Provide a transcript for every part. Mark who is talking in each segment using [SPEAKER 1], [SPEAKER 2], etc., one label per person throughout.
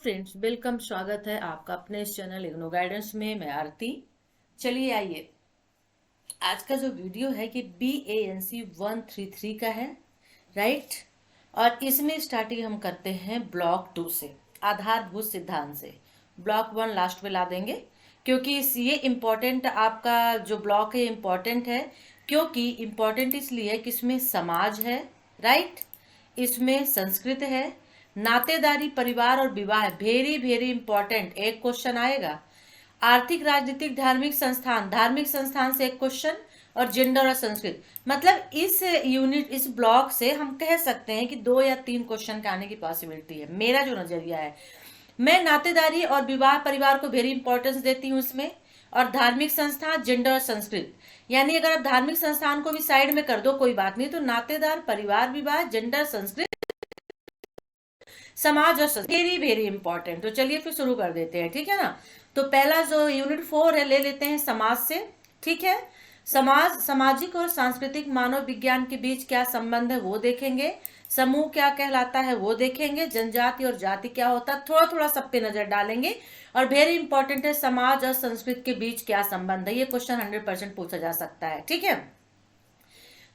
[SPEAKER 1] Friends, welcome. स्वागत है आपका अपने इस चैनल इग्नो गाइडेंस में। मैं आरती। चलिए आइए, आज का जो वीडियो है कि BANC 133 का है, राइट। और इसमें स्टार्टिंग हम करते हैं ब्लॉक 2 से, आधारभूत सिद्धांत से। ब्लॉक 1 लास्ट में ला देंगे क्योंकि ये इम्पोर्टेंट, आपका जो ब्लॉक है इम्पोर्टेंट है। क्योंकि इम्पोर्टेंट इसलिए कि इसमें समाज है, राइट, इसमें संस्कृत है, नातेदारी, परिवार और विवाह। वेरी वेरी इंपॉर्टेंट, एक क्वेश्चन आएगा। आर्थिक, राजनीतिक, धार्मिक संस्थान से एक क्वेश्चन, और जेंडर और संस्कृत। मतलब इस यूनिट, इस ब्लॉक से हम कह सकते हैं कि 2 या 3 क्वेश्चन के आने की पॉसिबिलिटी है। मेरा जो नजरिया है, मैं नातेदारी और विवाह परिवार को वेरी इंपॉर्टेंस देती हूँ इसमें, और धार्मिक संस्थान, जेंडर और संस्कृत। यानी अगर आप धार्मिक संस्थान को भी साइड में कर दो कोई बात नहीं, तो नातेदार, परिवार, विवाह, जेंडर, संस्कृत, समाज और संस्कृति वेरी वेरी इंपॉर्टेंट। तो चलिए फिर शुरू कर देते हैं, ठीक है ना। तो पहला जो यूनिट 4 है, ले लेते हैं समाज से, ठीक है। समाज, सामाजिक और सांस्कृतिक मानव विज्ञान के बीच क्या संबंध है वो देखेंगे। समूह क्या कहलाता है वो देखेंगे। जनजाति और जाति क्या होता है, थोड़ा थोड़ा सब पे नजर डालेंगे। और वेरी इंपॉर्टेंट है, समाज और संस्कृति के बीच क्या संबंध है। ये क्वेश्चन 100% पूछा जा सकता है, ठीक है।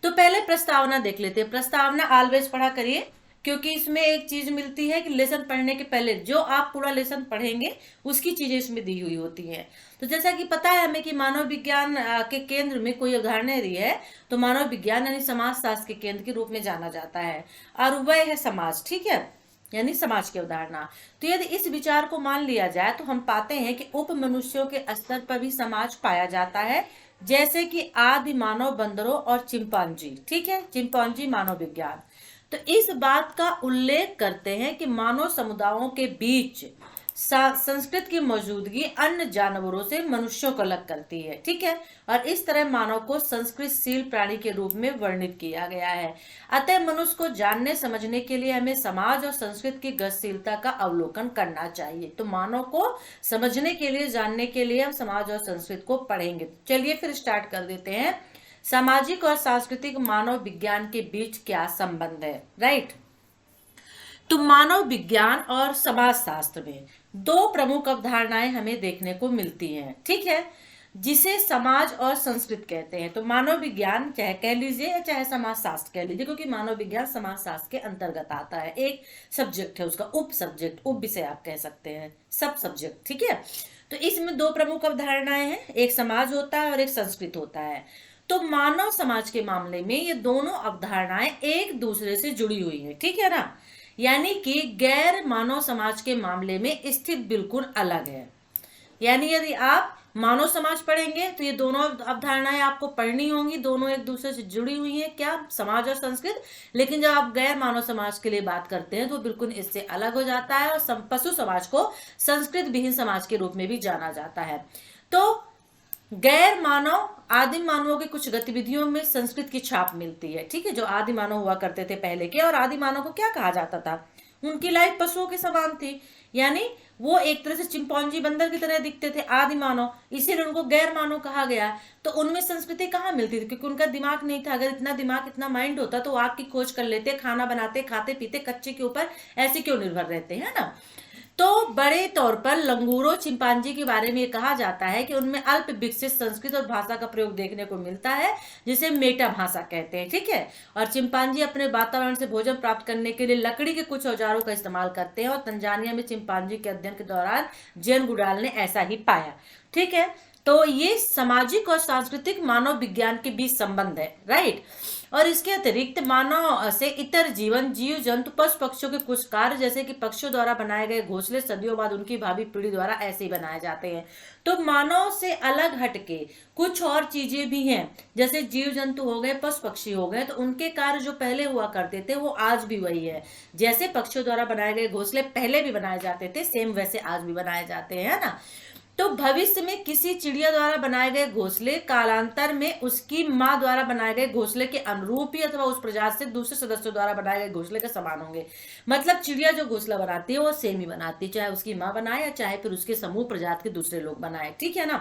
[SPEAKER 1] तो पहले प्रस्तावना देख लेते हैं। प्रस्तावना ऑलवेज पढ़ा करिए, क्योंकि इसमें एक चीज मिलती है कि लेसन पढ़ने के पहले जो आप पूरा लेसन पढ़ेंगे उसकी चीजें इसमें दी हुई होती हैं। तो जैसा कि पता है हमें कि मानव विज्ञान के केंद्र में कोई अवधारणा दी है तो मानव विज्ञान यानी समाज शास्त्र के केंद्र के रूप में जाना जाता है, और वह है समाज, ठीक है, यानी समाज की अवधारणा। तो यदि इस विचार को मान लिया जाए तो हम पाते हैं कि उप मनुष्यों के स्तर पर भी समाज पाया जाता है, जैसे कि आदि मानव, बंदरों और चिंपांजी, ठीक है, चिंपांजी मानव विज्ञान। तो इस बात का उल्लेख करते हैं कि मानव समुदायों के बीच संस्कृत की मौजूदगी अन्य जानवरों से मनुष्यों को अलग करती है, ठीक है। और इस तरह मानव को संस्कृतशील प्राणी के रूप में वर्णित किया गया है। अतः मनुष्य को जानने समझने के लिए हमें समाज और संस्कृत की गतिशीलता का अवलोकन करना चाहिए। तो मानव को समझने के लिए, जानने के लिए हम समाज और संस्कृत को पढ़ेंगे। चलिए फिर स्टार्ट कर देते हैं। सामाजिक और सांस्कृतिक मानव विज्ञान के बीच क्या संबंध है, राइट। तो मानव विज्ञान और समाज शास्त्र में 2 प्रमुख अवधारणाएं हमें देखने को मिलती हैं, ठीक है, जिसे समाज और संस्कृत कहते हैं। तो मानव विज्ञान चाहे कह लीजिए या चाहे समाज शास्त्र कह लीजिए, क्योंकि मानव विज्ञान समाज शास्त्र के अंतर्गत आता है, एक सब्जेक्ट है उसका, उप सब्जेक्ट, उप विषय आप कह सकते हैं, सब सब्जेक्ट, ठीक है। तो इसमें 2 प्रमुख अवधारणाएं हैं, एक समाज होता है और एक संस्कृत होता है। तो मानव समाज के मामले में ये दोनों अवधारणाएं एक दूसरे से जुड़ी हुई हैं, ठीक है ना। यानी कि गैर मानव समाज के मामले में स्थिति बिल्कुल अलग है। यानी यदि आप मानव समाज पढ़ेंगे तो ये दोनों अवधारणाएं आपको पढ़नी होंगी, दोनों एक दूसरे से जुड़ी हुई हैं, क्या, समाज और संस्कृत। लेकिन जब आप गैर मानव समाज के लिए बात करते हैं तो बिल्कुल इससे अलग हो जाता है, और पशु समाज को संस्कृत विहीन समाज के रूप में भी जाना जाता है। तो गैर मानव आदिम मानवों की कुछ गतिविधियों में संस्कृत की छाप मिलती है, ठीक है। जो आदि मानव हुआ करते थे पहले के, और आदि मानव को क्या कहा जाता था, उनकी लाइफ पशुओं के समान थी। यानी वो एक तरह से चिंपॉन्जी, बंदर की तरह दिखते थे आदि मानव, इसीलिए उनको गैर मानव कहा गया। तो उनमें संस्कृति कहाँ मिलती थी, क्योंकि उनका दिमाग नहीं था। अगर इतना दिमाग, इतना माइंड होता तो आग की खोज कर लेते, खाना बनाते, खाते पीते, कच्चे के ऊपर ऐसे क्यों निर्भर रहते हैं ना। तो बड़े तौर पर लंगूरों, चिंपांजी के बारे में कहा जाता है कि उनमें अल्प विकसित संस्कृत और भाषा का प्रयोग देखने को मिलता है, जिसे मेटा भाषा कहते हैं, ठीक है। और चिंपांजी अपने वातावरण से भोजन प्राप्त करने के लिए लकड़ी के कुछ औजारों का इस्तेमाल करते हैं, और तंजानिया में चिंपांजी के अध्ययन के दौरान जैन गुडाल ने ऐसा ही पाया, ठीक है। तो ये सामाजिक और सांस्कृतिक मानव विज्ञान के बीच संबंध है, राइट। और इसके अतिरिक्त मानव से इतर जीवन, जीव जंतु, पशु पक्षियों के कुछ कार्य, जैसे कि पक्षियों द्वारा बनाए गए घोंसले सदियों बाद उनकी भावी पीढ़ी द्वारा ऐसे ही बनाए जाते हैं। तो मानव से अलग हटके कुछ और चीजें भी हैं, जैसे जीव जंतु हो गए, पशु पक्षी हो गए, तो उनके कार्य जो पहले हुआ करते थे वो आज भी वही है। जैसे पक्षियों द्वारा बनाए गए घोंसले पहले भी बनाए जाते थे, सेम वैसे आज भी बनाए जाते हैं, है ना। तो भविष्य में किसी चिड़िया द्वारा बनाए गए घोंसले कालांतर में उसकी माँ द्वारा बनाए गए घोंसले के अनुरूप ही, अथवा उस प्रजाति से दूसरे सदस्यों द्वारा बनाए गए घोंसले के समान होंगे। मतलब चिड़िया जो घोंसला बनाती है वो सेम ही बनाती है, चाहे उसकी माँ बनाए या चाहे फिर उसके समूह प्रजाति के दूसरे लोग बनाए, ठीक है ना।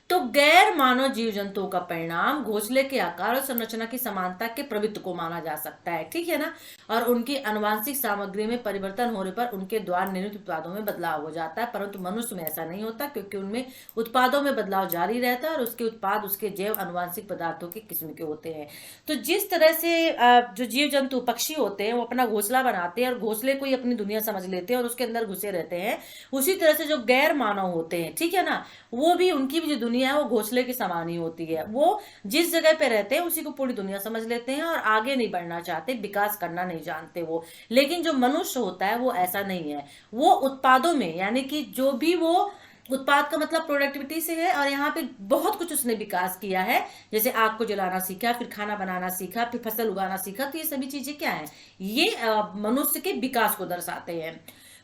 [SPEAKER 1] तो गैर मानव जीव जंतुओं का परिणाम घोंसले के आकार और संरचना की समानता के प्रभुत्व को माना जा सकता है, ठीक है ना। और उनकी आनुवांशिक सामग्री में परिवर्तन होने पर उनके द्वारा निर्मित उत्पादों में बदलाव हो जाता है, परंतु मनुष्य में ऐसा नहीं होता, क्योंकि उनमें उत्पादों में बदलाव जारी रहता है और उसके उत्पाद उसके जैव आनुवांशिक पदार्थों की किस्म के होते हैं। तो जिस तरह से जो जीव जंतु पक्षी होते हैं वो अपना घोंसला बनाते हैं और घोंसले को ही अपनी दुनिया समझ लेते हैं और उसके अंदर घुसे रहते हैं, उसी तरह से जो गैर मानव होते हैं, ठीक है ना, वो भी, उनकी भी जो दुनिया है वो घोंसले की समान ही होती है। वो जिस जगह पे रहते हैं उसी को पूरी दुनिया समझ लेते हैं और आगे नहीं बढ़ना चाहते, विकास करना नहीं जानते वो। लेकिन जो मनुष्य होता है वो ऐसा नहीं है, वो उत्पादों में, यानी कि जो भी वो उत्पाद का मतलब प्रोडक्टिविटी से है, और यहाँ पे बहुत कुछ उसने विकास किया है, जैसे आग को जलाना सीखा, फिर खाना बनाना सीखा, फिर फसल उगाना सीखा। तो ये सभी चीजें क्या है, ये मनुष्य के विकास को दर्शाते हैं।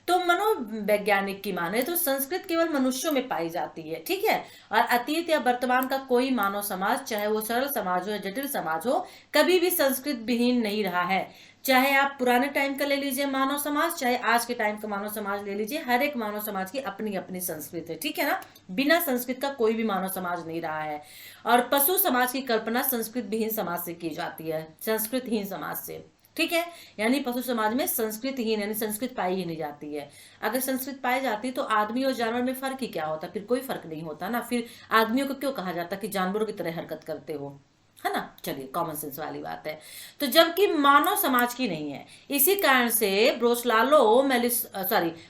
[SPEAKER 1] तो मनोवैज्ञानिक की माने तो संस्कृत केवल मनुष्यों में पाई जाती है, ठीक है। और अतीत या वर्तमान का कोई मानव समाज, चाहे वो सरल समाज हो या जटिल समाज हो, कभी भी संस्कृत विहीन नहीं रहा है। चाहे आप पुराने टाइम का ले लीजिए मानव समाज, चाहे आज के टाइम का मानव समाज ले लीजिए, हर एक मानव समाज की अपनी अपनी संस्कृत है, ठीक है ना। बिना संस्कृत का कोई भी मानव समाज नहीं रहा है। और पशु समाज की कल्पना संस्कृत विहीन समाज से की जाती है, संस्कृतहीन समाज से, ठीक है। यानी पशु समाज में संस्कृतहीन, यानी संस्कृत पाई ही नहीं जाती है। अगर संस्कृत पाई जाती तो आदमी और जानवर में फर्क ही क्या होता, फिर कोई फर्क नहीं होता ना। फिर आदमियों को क्यों कहा जाता कि जानवरों की तरह हरकत करते हो, है ना। चलिए, कॉमन सेंस वाली बात है। तो जबकि मानव समाज की नहीं है, इसी कारण से ब्रोसलालो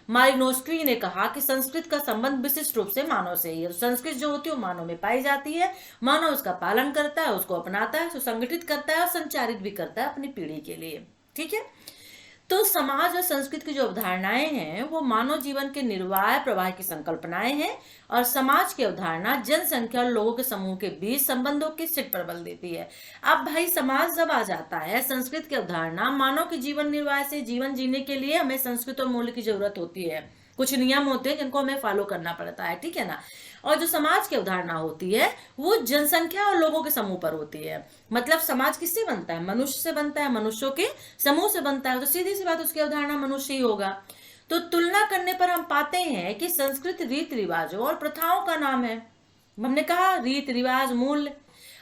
[SPEAKER 1] मालिनोस्की ने कहा कि संस्कृत का संबंध विशिष्ट रूप से मानव से ही है। संस्कृत जो होती है वो मानव में पाई जाती है, मानव उसका पालन करता है, उसको अपनाता है, सुसंगठित करता है और संचारित भी करता है अपनी पीढ़ी के लिए, ठीक है। तो समाज और संस्कृति की जो अवधारणाएं हैं वो मानव जीवन के निर्वाह प्रवाह की संकल्पनाएं हैं, और समाज की अवधारणा जनसंख्या और लोगों के समूह के बीच संबंधों के सिट पर बल देती है। अब भाई समाज जब आ जाता है, संस्कृत की अवधारणा, मानव के जीवन निर्वाह से जीवन जीने के लिए हमें संस्कृत और मूल्य की जरूरत होती है, कुछ नियम होते हैं जिनको हमें फॉलो करना पड़ता है, ठीक है ना। और जो समाज की अवधारणा होती है वो जनसंख्या और लोगों के समूह पर होती है। मतलब समाज किससे बनता है, मनुष्य से बनता है, मनुष्यों के समूह से बनता है, तो सीधी सी बात उसकी अवधारणा मनुष्य ही होगा। तो तुलना करने पर हम पाते हैं कि संस्कृत रीति रिवाजों और प्रथाओं का नाम है। हमने कहा रीति रिवाज, मूल्य,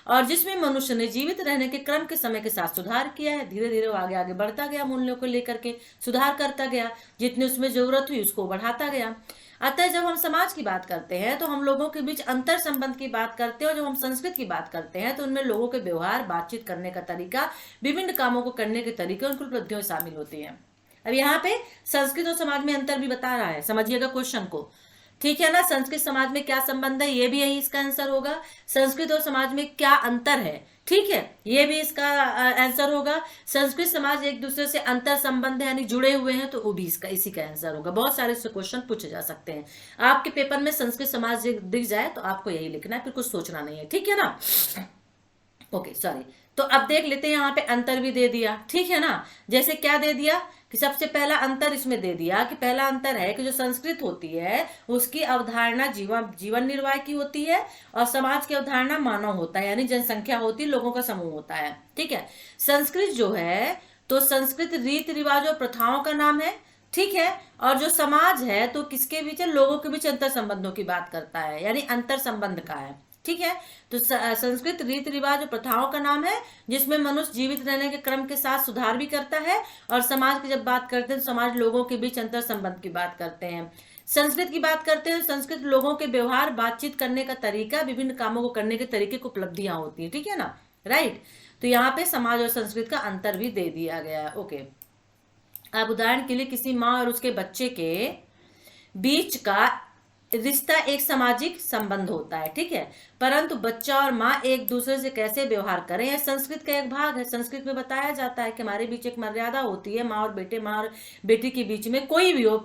[SPEAKER 1] और जिसमें मनुष्य ने जीवित रहने के क्रम के समय के साथ सुधार किया है। धीरे धीरे वो आगे आगे बढ़ता गया, मूल्यों को लेकर के सुधार करता गया, जितनी उसमें जरूरत हुई उसको बढ़ाता गया। अतः जब हम समाज की बात करते हैं तो हम लोगों के बीच अंतर संबंध की बात करते हैं, और जब हम संस्कृत की बात करते हैं तो उनमें लोगों के व्यवहार, बातचीत करने का तरीका, विभिन्न कामों को करने के तरीके, उनकी उपलब्धियां शामिल होती हैं। अब यहाँ पे संस्कृत और समाज में अंतर भी बता रहा है, समझिएगा क्वेश्चन को, ठीक है ना। संस्कृत समाज में क्या संबंध है, ये भी यही इसका आंसर होगा। संस्कृत और समाज में क्या अंतर है, ठीक है, ये भी इसका आंसर होगा। संस्कृत समाज एक दूसरे से अंतर संबंध है, यानी जुड़े हुए हैं, तो वो भी इसका इसी का आंसर होगा। बहुत सारे इससे क्वेश्चन पूछे जा सकते हैं। आपके पेपर में संस्कृत समाज दिख जाए तो आपको यही लिखना है, फिर कुछ सोचना नहीं है, ठीक है ना। Okay, sorry. तो अब देख लेते हैं, यहाँ पे अंतर भी दे दिया, ठीक है ना। जैसे क्या दे दिया कि सबसे पहला अंतर इसमें दे दिया कि पहला अंतर है कि जो संस्कृत होती है उसकी अवधारणा जीवन निर्वाह की होती है, और समाज की अवधारणा मानव होता है, यानी जनसंख्या होती है, लोगों का समूह होता है, ठीक है। संस्कृत जो है तो संस्कृत रीति रिवाज और प्रथाओं का नाम है, ठीक है। और जो समाज है तो किसके बीच है, लोगों के बीच अंतर संबंधों की बात करता है, यानी अंतर संबंध का है, ठीक है। तो संस्कृत रीति रिवाज और प्रथाओं का नाम है, जिसमें मनुष्य जीवित रहने के क्रम के साथ सुधार भी करता है, और समाज की जब बात करते हैं तो समाज लोगों के बीच अंतर संबंध की बात करते हैं। संस्कृत की बात करते हैं, संस्कृत लोगों के व्यवहार, बातचीत करने का तरीका, विभिन्न कामों को करने के तरीके को उपलब्धियां होती है, ठीक है ना, राइट। तो यहाँ पे समाज और संस्कृत का अंतर भी दे दिया गया है, ओके। अब उदाहरण के लिए किसी माँ और उसके बच्चे के बीच का रिश्ता एक सामाजिक संबंध होता है, ठीक है, परंतु बच्चा और माँ एक दूसरे से कैसे व्यवहार करें यह संस्कृत का एक भाग है। संस्कृत में बताया जाता है कि हमारे बीच एक मर्यादा होती है, माँ और बेटे, माँ और बेटी के बीच में, कोई भी हो,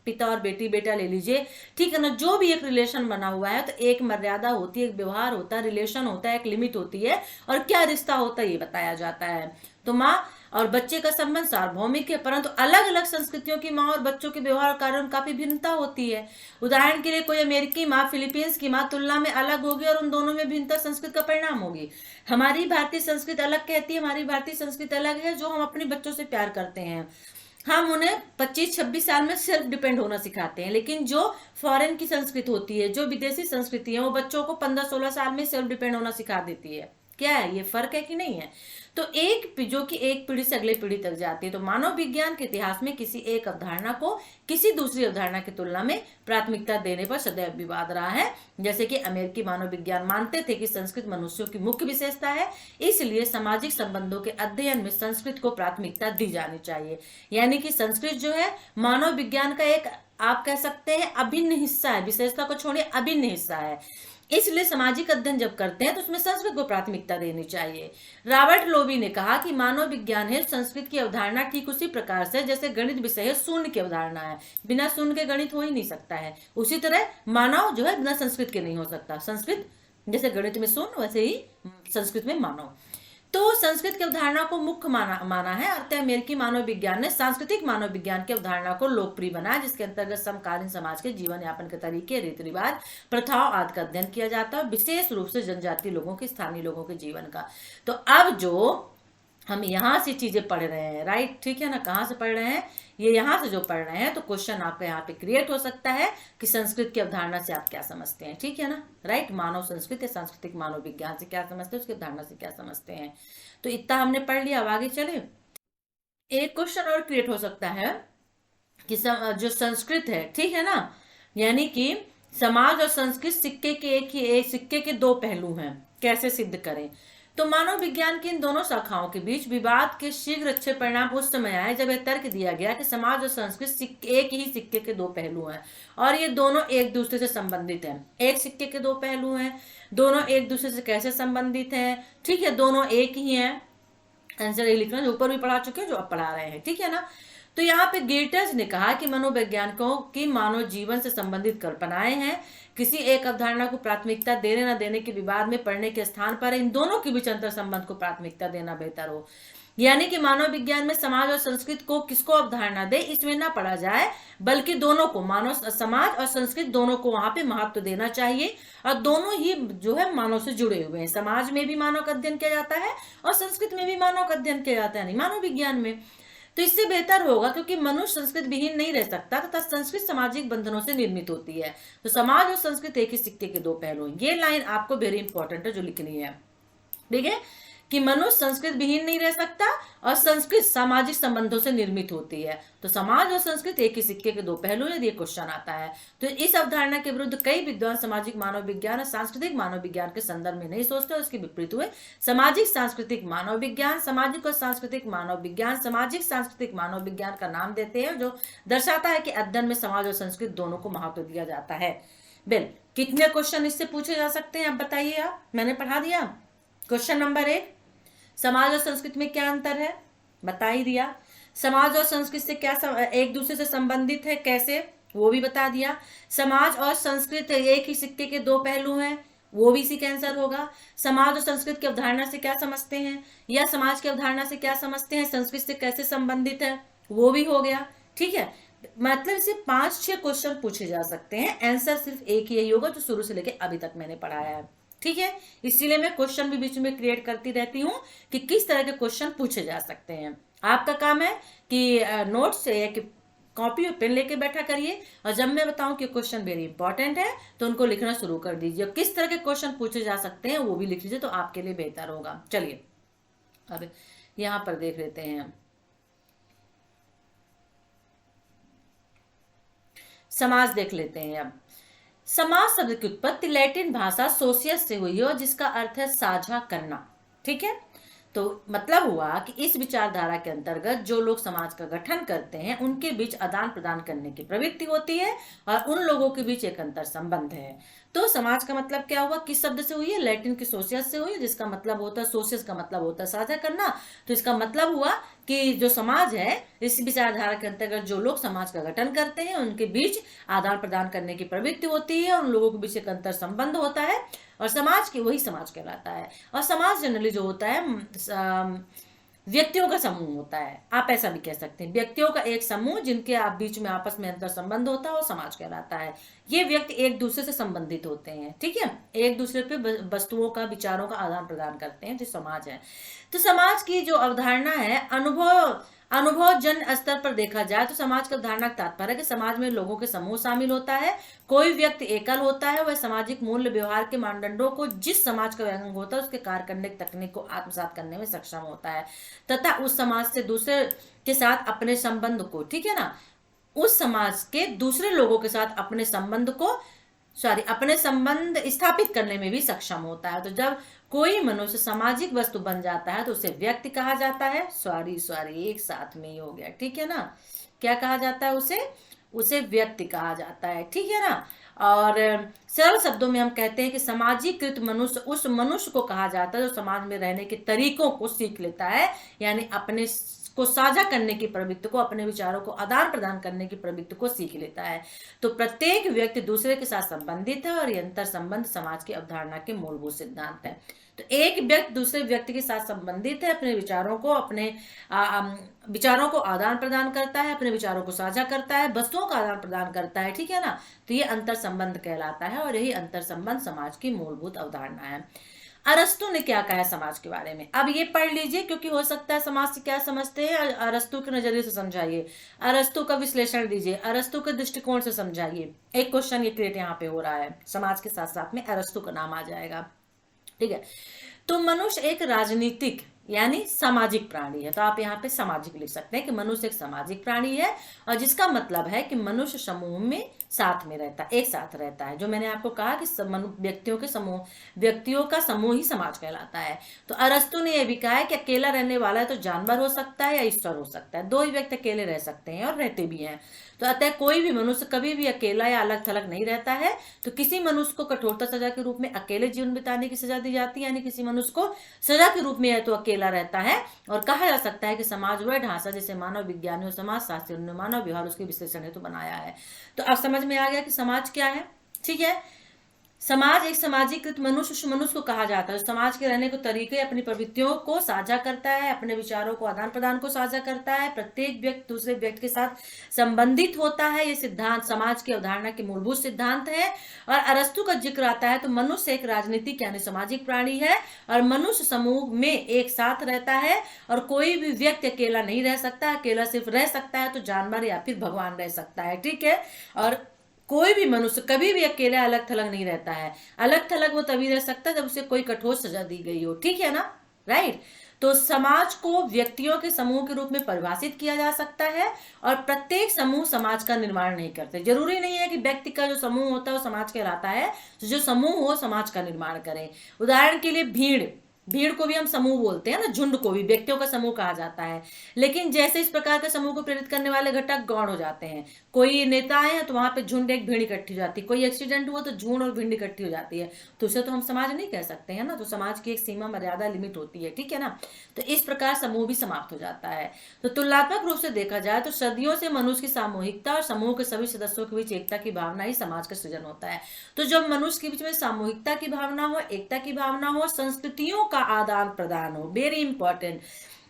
[SPEAKER 1] पिता और बेटी, बेटा ले लीजिए, ठीक है ना, जो भी एक रिलेशन बना हुआ है तो एक मर्यादा होती है, एक व्यवहार होता है, रिलेशन होता है, एक लिमिट होती है, और क्या रिश्ता होता है ये बताया जाता है। तो माँ और बच्चे का संबंध सार्वभौमिक है, परंतु अलग अलग संस्कृतियों की माँ और बच्चों के व्यवहार और कार्यों में काफी भिन्नता होती है। उदाहरण के लिए कोई अमेरिकी माँ फिलीपींस की माँ तुलना में अलग होगी, और उन दोनों में भिन्नता संस्कृत का परिणाम होगी। हमारी भारतीय संस्कृति अलग कहती है, हमारी भारतीय संस्कृति अलग है जो हम अपने बच्चों से प्यार करते हैं। हम उन्हें 25-26 साल में सेल्फ डिपेंड होना सिखाते हैं, लेकिन जो फॉरेन की संस्कृति होती है, जो विदेशी संस्कृति है, वो बच्चों को 15-16 साल में सेल्फ डिपेंड होना सिखा देती है। क्या है ये फर्क है कि नहीं है? तो जो कि एक पीढ़ी से अगले पीढ़ी तक जाती है। तो मानव विज्ञान के इतिहास में किसी एक अवधारणा को किसी दूसरी अवधारणा की तुलना में प्राथमिकता देने पर सदैव विवाद रहा है। जैसे कि अमेरिकी मानव विज्ञान मानते थे कि संस्कृत मनुष्यों की मुख्य विशेषता है, इसलिए सामाजिक संबंधों के अध्ययन में संस्कृत को प्राथमिकता दी जानी चाहिए। यानी कि संस्कृत जो है मानव विज्ञान का एक, आप कह सकते हैं, अभिन्न हिस्सा है, विशेषता को छोड़िए अभिन्न हिस्सा है। इसलिए सामाजिक अध्ययन जब करते हैं तो उसमें संस्कृत को प्राथमिकता देनी चाहिए। रॉबर्ट लोवी ने कहा कि मानव विज्ञान है संस्कृत की अवधारणा ठीक उसी प्रकार से जैसे गणित विषय है शून्य की अवधारणा है, बिना शून्य के गणित हो ही नहीं सकता है। उसी तरह मानव जो है बिना संस्कृत के नहीं हो सकता। संस्कृत जैसे गणित में शून्य, वैसे ही संस्कृत में मानव। तो संस्कृत की अवधारणा को मुख्य माना है। अतः अमेरिकी मानव विज्ञान ने सांस्कृतिक मानव विज्ञान की अवधारणा को लोकप्रिय बनाया, जिसके अंतर्गत समकालीन समाज के जीवन यापन के तरीके, रीति रिवाज, प्रथाओं आदि का अध्ययन किया जाता है, विशेष रूप से जनजातीय लोगों के, स्थानीय लोगों के जीवन का। तो अब जो हम यहाँ से चीजें पढ़ रहे हैं, राइट, ठीक है ना, कहाँ से पढ़ रहे हैं, ये यहाँ से जो पढ़ रहे हैं, तो क्वेश्चन आपका यहाँ पे क्रिएट हो सकता है कि संस्कृत की अवधारणा से आप क्या समझते हैं, ठीक है ना, राइट। मानव संस्कृत या सांस्कृतिक मानव विज्ञान से क्या समझते हैं, उसकी अवधारणा से क्या समझते हैं। तो इतना हमने पढ़ लिया, अब आगे चले। एक क्वेश्चन और क्रिएट हो सकता है कि जो संस्कृत है, ठीक है ना, यानी कि समाज और संस्कृत सिक्के के एक सिक्के के दो पहलू हैं, कैसे सिद्ध करें। तो मानव विज्ञान की इन दोनों शाखाओं के बीच विवाद के शीघ्र अच्छे परिणाम उस समय आए जब यह तर्क दिया गया कि समाज और संस्कृत एक ही सिक्के के दो पहलू हैं और ये दोनों एक दूसरे से संबंधित हैं। एक सिक्के के दो पहलू हैं, दोनों एक दूसरे से कैसे संबंधित हैं, ठीक है, दोनों एक ही हैं। आंसर ये लिखना जो ऊपर भी पढ़ा चुके हैं, जो अब पढ़ा रहे हैं, ठीक है ना। तो यहाँ पे गेटर्स ने कहा कि मनोवैज्ञानिकों की मानव जीवन से संबंधित कल्पनाएं हैं, किसी एक अवधारणा को प्राथमिकता देने न देने के विवाद में पड़ने के स्थान पर इन दोनों के बीच अंतर संबंध को प्राथमिकता देना बेहतर हो। यानी कि मानव विज्ञान में समाज और संस्कृत को किसको अवधारणा दे इसमें ना पढ़ा जाए, बल्कि दोनों को, मानव समाज और संस्कृत दोनों को वहां पे महत्व देना चाहिए। और दोनों ही जो है मानव से जुड़े हुए हैं। समाज में भी मानव का अध्ययन किया जाता है और संस्कृत में भी मानव का अध्ययन किया जाता है, नहीं मानव विज्ञान में। तो इससे बेहतर होगा, क्योंकि मनुष्य संस्कृत विहीन नहीं रह सकता तथा संस्कृत सामाजिक बंधनों से निर्मित होती है। तो समाज और संस्कृत एक ही सिक्के के दो पहलू। ये लाइन आपको वेरी इंपॉर्टेंट है जो लिखनी है, ठीक है, कि मनुष्य संस्कृत विहीन नहीं रह सकता और संस्कृत सामाजिक संबंधों से निर्मित होती है। तो समाज और संस्कृत एक ही सिक्के के दो पहलू, यदि क्वेश्चन आता है तो इस अवधारणा के विरुद्ध कई विद्वान सामाजिक मानव विज्ञान और सांस्कृतिक मानव विज्ञान के संदर्भ में नहीं सोचते, उसके विपरीत हुए सामाजिक सांस्कृतिक मानव विज्ञान, सामाजिक और सांस्कृतिक मानव विज्ञान, सामाजिक सांस्कृतिक मानव विज्ञान का नाम देते हैं, जो दर्शाता है कि अध्ययन में समाज और संस्कृत दोनों को महत्व दिया जाता है। बिल कितने क्वेश्चन इससे पूछे जा सकते हैं आप बताइए। आप, मैंने पढ़ा दिया। क्वेश्चन नंबर 1, समाज और संस्कृत में क्या अंतर है, बता ही दिया। समाज और संस्कृत से क्या एक दूसरे से संबंधित है, कैसे, वो भी बता दिया। समाज और संस्कृत एक ही सिक्के के दो पहलू हैं, वो भी इसी का आंसर होगा। समाज और संस्कृत की अवधारणा से क्या समझते हैं, या समाज की अवधारणा से क्या समझते हैं, संस्कृत से कैसे संबंधित है, वो भी हो गया, ठीक है। मतलब इसे 5-6 क्वेश्चन पूछे जा सकते हैं, आंसर सिर्फ एक ही होगा जो शुरू से लेकर अभी तक मैंने पढ़ाया है, ठीक है। इसीलिए मैं क्वेश्चन भी बीच में क्रिएट करती रहती हूँ कि किस तरह के क्वेश्चन पूछे जा सकते हैं। आपका काम है कि नोट्स या कि कॉपी और पेन लेके बैठा करिए, और जब मैं बताऊं कि क्वेश्चन वेरी इंपॉर्टेंट है तो उनको लिखना शुरू कर दीजिए। किस तरह के क्वेश्चन पूछे जा सकते हैं वो भी लिख लीजिए, तो आपके लिए बेहतर होगा। चलिए अब यहां पर देख लेते हैं। समाज देख लेते हैं। अब समाज शब्द की उत्पत्ति लैटिन भाषा सोशियस से हुई है, और जिसका अर्थ है साझा करना, ठीक है। तो मतलब हुआ कि इस विचारधारा के अंतर्गत जो लोग समाज का गठन करते हैं उनके बीच आदान प्रदान करने की प्रवृत्ति होती है और उन लोगों के बीच एक अंतर संबंध है। तो समाज का मतलब क्या हुआ, किस शब्द से हुई है, लैटिन की सोशियस से हुई है, जिसका मतलब होता है, सोशियस का मतलब होता है साझा करना। तो इसका मतलब हुआ कि जो समाज है, इस विचारधारा के अंतर्गत जो लोग समाज का गठन करते हैं उनके बीच आदान प्रदान करने की प्रवृत्ति होती है, उन लोगों के बीच एक अंतर संबंध होता है, और समाज की वही समाज कहलाता है। और समाज जनरली जो होता है व्यक्तियों का समूह होता है, आप ऐसा भी कह सकते हैं, व्यक्तियों का एक समूह जिनके आप बीच में आपस में अंतर संबंध होता है और समाज कहलाता है। ये व्यक्ति एक दूसरे से संबंधित होते हैं, ठीक है, एक दूसरे पे वस्तुओं का, विचारों का आदान प्रदान करते हैं, जो समाज है। तो समाज की जो अवधारणा है, अनुभव जन स्तर पर देखा जाए तो समाज का धारणा का तात्पर्य है कि समाज में लोगों के समूह शामिल होता है। कोई व्यक्ति एकल होता है, वह सामाजिक मूल्य व्यवहार के मानदंडों को जिस समाज का अंग होता है उसके कार्य करने की तकनीक को आत्मसात करने में सक्षम होता है तथा उस समाज से दूसरे के साथ अपने संबंध को, ठीक है ना, उस समाज के दूसरे लोगों के साथ अपने संबंध स्थापित करने में भी सक्षम होता है। तो जब कोई मनुष्य सामाजिक वस्तु बन जाता है तो उसे व्यक्ति कहा जाता है। एक साथ में ही हो गया, ठीक है ना। क्या कहा जाता है? उसे व्यक्ति कहा जाता है, ठीक है ना। और सरल शब्दों में हम कहते हैं कि सामाजिकृत मनुष्य उस मनुष्य को कहा जाता है जो समाज में रहने के तरीकों को सीख लेता है, यानी अपने को साझा करने की प्रवृत्ति को, अपने विचारों को आदान प्रदान करने की प्रवृत्ति को सीख लेता है। तो प्रत्येक व्यक्ति दूसरे के साथ संबंधित है और ये अंतर संबंध समाज की अवधारणा के मूलभूत सिद्धांत है। तो एक व्यक्ति दूसरे व्यक्ति के साथ संबंधित है, अपने विचारों को आदान प्रदान करता है, अपने विचारों को साझा करता है, वस्तुओं का आदान प्रदान करता है, ठीक है ना। तो ये अंतर संबंध कहलाता है और यही अंतर संबंध समाज की मूलभूत अवधारणा है। अरस्तु ने क्या कहा है समाज के बारे में, अब ये पढ़ लीजिए क्योंकि हो सकता है समाज से क्या समझते हैं, अरस्तु के नजरिए से समझाइए, अरस्तु का विश्लेषण दीजिए, अरस्तु के दृष्टिकोण से समझाइए। एक क्वेश्चन ये क्रिएट यहाँ पे हो रहा है, समाज के साथ साथ में अरस्तु का नाम आ जाएगा, ठीक है। तो मनुष्य एक राजनीतिक यानी सामाजिक प्राणी है। तो आप यहाँ पे सामाजिक लिख सकते हैं कि मनुष्य एक सामाजिक प्राणी है और जिसका मतलब है कि मनुष्य समूह में साथ में रहता है, एक साथ रहता है। जो मैंने आपको कहा कि व्यक्तियों का समूह ही समाज कहलाता है। तो अरस्तु ने यह भी कहा है कि अकेला रहने वाला है तो जानवर हो सकता है या ईश्वर हो सकता है, दो ही व्यक्ति अकेले रह सकते हैं और रहते भी हैं। तो अतः कोई भी मनुष्य कभी भी अकेला या अलग थलग नहीं रहता है। तो किसी मनुष्य को कठोरता सजा के रूप में अकेले जीवन बिताने की सजा दी जाती है, यानी किसी मनुष्य को सजा के रूप में है तो अकेला रहता है। और कहा जा सकता है कि समाज वह ढांचा जिसे मानव विज्ञानियों, समाज शास्त्रियों ने मानव व्यवहार उसके विश्लेषण हेतु बनाया है। तो अब समझ में आ गया कि समाज क्या है, ठीक है। समाज एक सामाजिकृत मनुष्य को कहा जाता है। समाज के रहने के तरीके, अपनी प्रवृत्तियों को साझा करता है, अपने विचारों को आदान प्रदान को साझा करता है, प्रत्येक व्यक्ति दूसरे व्यक्ति के साथ संबंधित होता है। ये सिद्धांत समाज की अवधारणा के मूलभूत सिद्धांत है। और अरस्तु का जिक्र आता है तो मनुष्य एक राजनीतिक यानी सामाजिक प्राणी है और मनुष्य समूह में एक साथ रहता है और कोई भी व्यक्ति अकेला नहीं रह सकता। अकेला सिर्फ रह सकता है तो जानवर या फिर भगवान रह सकता है, ठीक है। और कोई भी मनुष्य कभी भी अकेला अलग थलग नहीं रहता है। अलग थलग वो तभी रह सकता है जब उसे कोई कठोर सजा दी गई हो, ठीक है ना, राइट। तो समाज को व्यक्तियों के समूह के रूप में परिभाषित किया जा सकता है और प्रत्येक समूह समाज का निर्माण नहीं करते। जरूरी नहीं है कि व्यक्ति का जो समूह होता है वो समाज कहलाता है, तो जो समूह हो समाज का निर्माण करें। उदाहरण के लिए भीड़ को भी हम समूह बोलते हैं ना, झुंड को भी व्यक्तियों का समूह कहा जाता है। लेकिन जैसे इस प्रकार के समूह को प्रेरित करने वाले घटक गौण हो जाते हैं। कोई नेता है तो वहां पे झुंड एक भीड़ इकट्ठी हो जाती है, कोई एक्सीडेंट हुआ तो झुंड और भीड़ इकट्ठी हो जाती है, तो उसे तो हम समाज नहीं कह सकते हैं ना। तो समाज की एक सीमा मर्यादा लिमिट होती है, ठीक है ना। तो इस प्रकार समूह भी समाप्त हो जाता है। तो तुलनात्मक रूप से देखा जाए तो सदियों से मनुष्य की सामूहिकता और समूह के सभी सदस्यों के बीच एकता की भावना ही समाज का सृजन होता है। तो जब मनुष्य के बीच में सामूहिकता की भावना हो, एकता की भावना हो, संस्कृतियों का आदान प्रदान हो, वेरी इंपॉर्टेंट,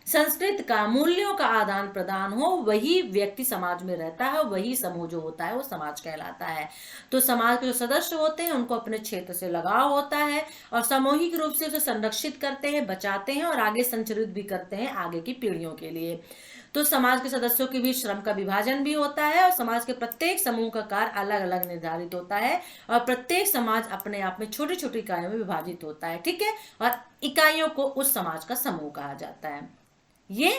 [SPEAKER 1] संस्कृत का मूल्यों का आदान प्रदान हो, वही व्यक्ति समाज में रहता है, वही समूह जो होता है वो समाज कहलाता है। तो समाज के जो सदस्य होते हैं उनको अपने क्षेत्र से लगाव होता है और सामूहिक रूप से उसे संरक्षित करते हैं, बचाते हैं और आगे संचरित भी करते हैं आगे की पीढ़ियों के लिए। तो समाज के सदस्यों के बीच श्रम का विभाजन भी होता है और समाज के प्रत्येक समूह का कार्य अलग अलग निर्धारित होता है और प्रत्येक समाज अपने आप में छोटी छोटी इकाइयों में विभाजित होता है, ठीक है। और इकाइयों को उस समाज का समूह कहा जाता है। ये